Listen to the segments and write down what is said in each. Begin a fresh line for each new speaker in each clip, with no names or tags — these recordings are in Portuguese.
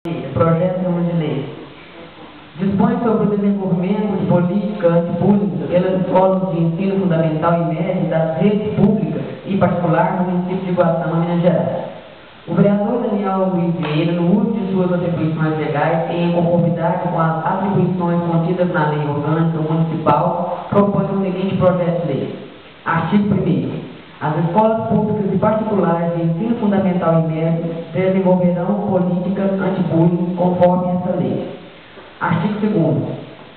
Projeto de lei dispõe sobre o desenvolvimento de política anti-bullying pelas escolas de ensino fundamental e médio das redes públicas e particular no município de Guaçama, Minas Gerais. O vereador Daniel Luiz Vieira, no uso de suas atribuições legais e em conformidade com as atribuições contidas na lei orgânica municipal, propõe o seguinte projeto de lei. Artigo 1º. As escolas públicas e particulares de ensino fundamental e médio desenvolverão políticas anti-bullying conforme essa lei. Artigo 2º.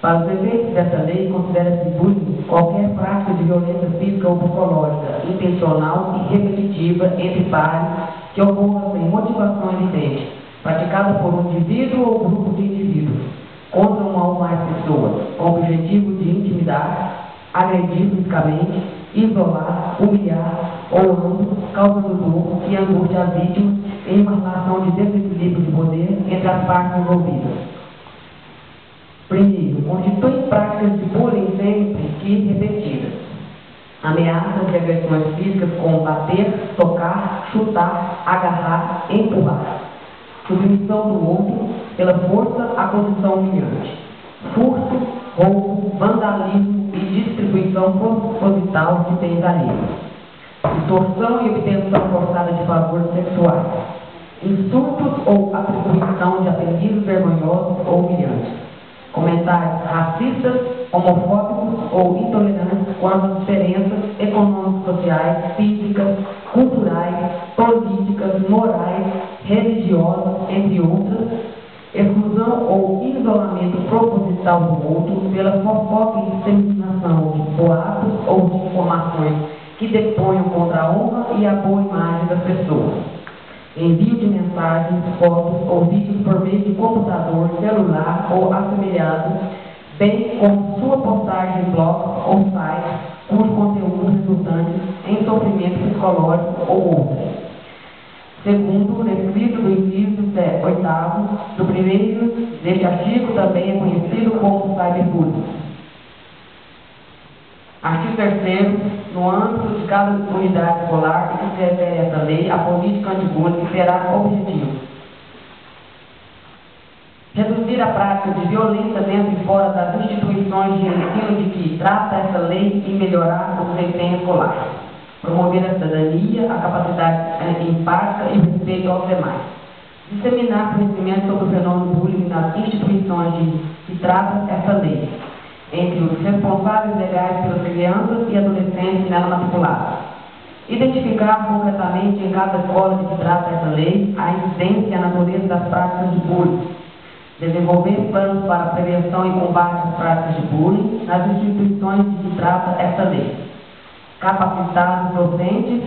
Para os efeitos dessa lei, considera-se bullying qualquer prática de violência física ou psicológica, intencional e repetitiva entre pares que ocorra sem motivação evidente, praticada por um indivíduo ou grupo de indivíduos, contra uma ou mais pessoas, com o objetivo de intimidar, agredir fisicamente, isolar, humilhar ou ambos, causando dor e angústia às vítimas em uma relação de desequilíbrio de poder entre as partes envolvidas. Primeiro, constitui práticas de bullying sempre que repetidas. Ameaças de agressões físicas como bater, tocar, chutar, agarrar, empurrar. Submissão do outro pela força à condição humilhante. Furto, roubo, vandalismo e distribuição proposital de bens alheios. Extorsão e obtenção forçada de favores sexuais. Insultos ou atribuição de apelidos vergonhosos ou humilhantes. Comentários racistas, homofóbicos ou intolerantes quanto às diferenças econômico-sociais, físicas, culturais, políticas, morais, religiosas, entre outras, exclusão ou isolamento proposital do outro pela fofoca e disseminação de boatos ou de informações que deponham contra a honra e a boa imagem das pessoas. Envio de mensagens, fotos ou vídeos por meio de computador, celular ou assemelhado, bem como sua postagem em blogs ou sites, cujo conteúdo resultante em sofrimento psicológico ou outro. Segundo o descrito do inciso 8º do primeiro deste artigo, também é conhecido como cyberbullying. Artigo 3º. No âmbito de cada unidade escolar que se refere a essa lei, a política anti-bullying terá objetivo: reduzir a prática de violência dentro e fora das instituições de ensino de que trata essa lei e melhorar o desempenho escolar. Promover a cidadania, a capacidade empática e o respeito aos demais. Disseminar conhecimento sobre o fenômeno bullying nas instituições de que trata essa lei, entre os responsáveis legais pelas crianças e adolescentes nela matriculadas. Identificar concretamente em cada escola de que trata essa lei a incidência e a natureza das práticas de bullying. Desenvolver planos para a prevenção e combate às práticas de bullying nas instituições de que trata essa lei. Capacitar os docentes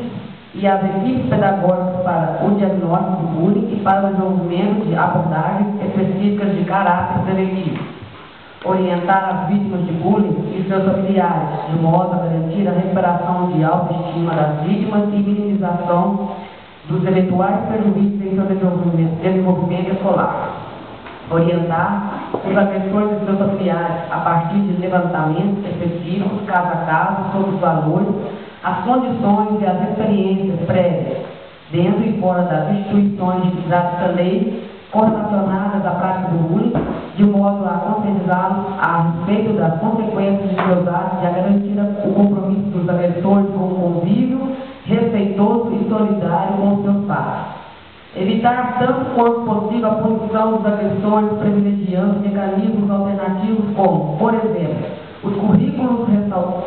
e as equipes pedagógicas para o diagnóstico do bullying e para o desenvolvimento de abordagens específicas de caráter preventivo. Orientar as vítimas de bullying e seus familiares, de modo a garantir a recuperação de autoestima das vítimas e minimização dos eventuais prejuízos em seu desenvolvimento escolar. Orientar os agressores e seus familiares a partir de levantamentos específicos, caso a caso, sobre os valores, as condições e as experiências prévias, dentro e fora das instituições de que trata essa lei, correlacionadas à prática do bullying, de modo a conscientizá-los a respeito das consequências de seus atos e a garantir o compromisso dos agressores com um convívio respeitoso e solidário com os seus pares. Evitar tanto quanto possível a punição dos agressores, privilegiando mecanismos alternativos como, por exemplo, os currículos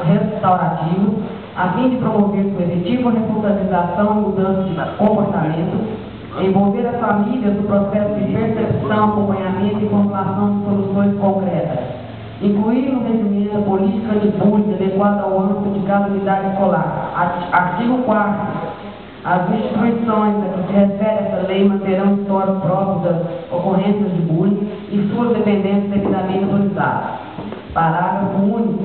restaurativos, a fim de promover sua efetiva responsabilização e mudança de comportamento. Envolver as famílias no processo de percepção, acompanhamento e formulação de soluções concretas. Incluir no regimento a política de bullying adequada ao âmbito de cada unidade escolar. Artigo 4º. As instituições a que se refere essa lei manterão histórico próprio das ocorrências de bullying e suas dependências devidamente autorizadas. Parágrafo único.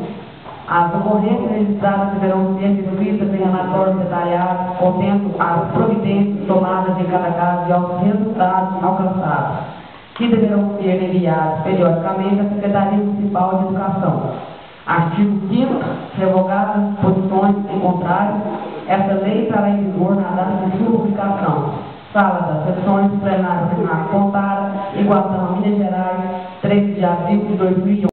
As ocorrências registradas deverão ser descritas em relatórios detalhados, contendo as providências tomadas em cada caso e aos resultados alcançados, que deverão ser enviados periodicamente à Secretaria Municipal de Educação. Artigo 5º. Revogadas as disposições em contrário, essa lei estará em vigor na data de sua publicação. Sala das sessões plenárias Renato Contara, Iguatama, Minas Gerais, 13 de abril de 2011.